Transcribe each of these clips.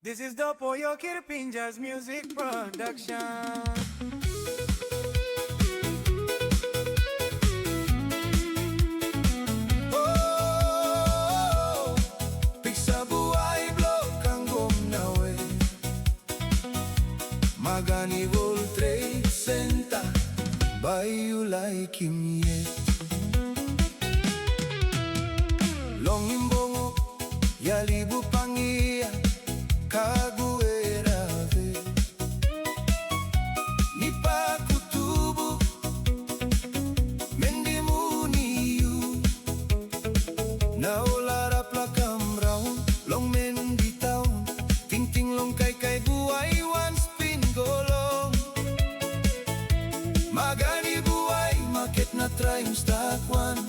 This is Dopo, Yokir, Pinjar's music production. Oh, Piksa Buai blow Kangom nawe Magani World Trade Center Bayu like him yet Long imbongo Yalibu pangia Cagueira ve Nipa kutubu Mendimuniu Na olara plakam raun Long mendi taun Ting ting long kai kai buai One spin golong Magani buai Market na trying stock one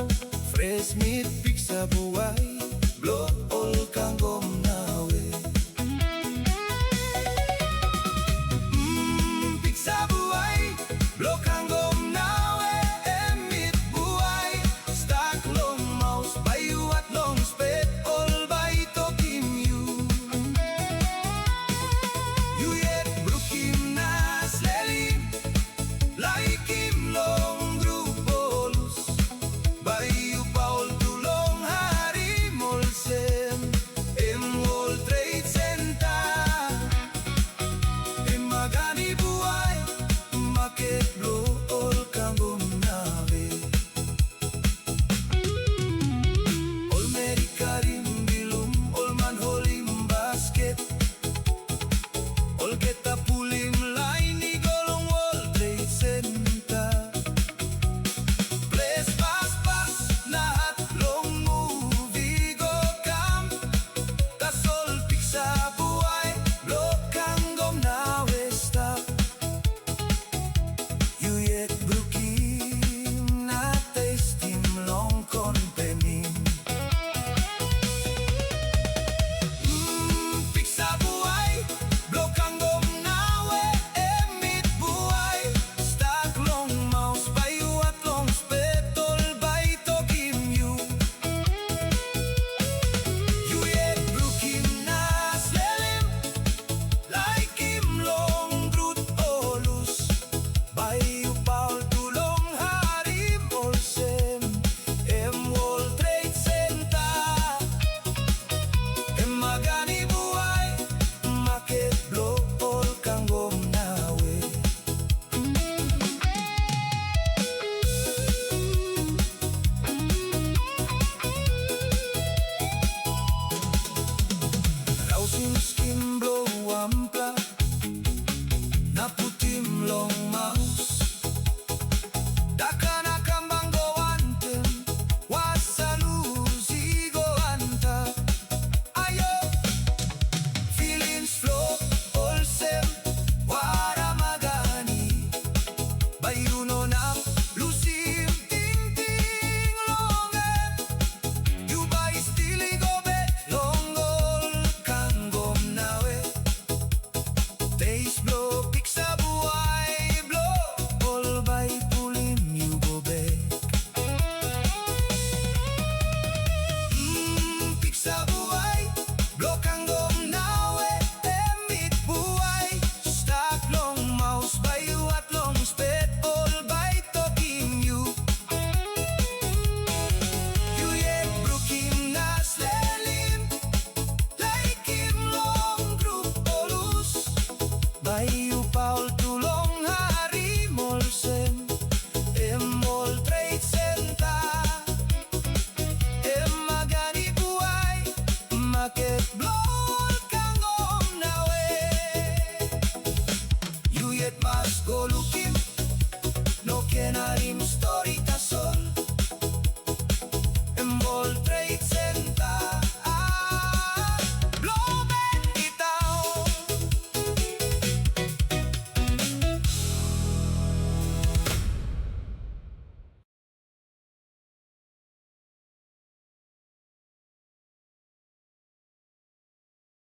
Fresh meat Piksa Buai Blow all Kangom nawe Piksa Buai Blow Kangom nawe Emit buai Stack long mouse Bayu at long sped All by tokim you You yet brukim na slelim Like him long drubolus Bayu paul tulong hari molsem Em World Trade Center Em magani buai Market blow all Kangom nawe All merikarim bilum All man holim basket All kita pulim line Ni golong World Trade Center Place pas Nahat long movie go camp Kasol Piksa Buai Blow Kangom nawe stop You yet brukim na tasting long konpenin Piksa Buai Blow Kangom nawe Emit buai Stack long mouse Bayu at long spetol Bay tokim you You yet brukim na slelim Like him long drut olus Bayu paul tulong hari molsem Em World Trade Center Em magani buai Market blow all Kangom nawe Rausing skin blow ampla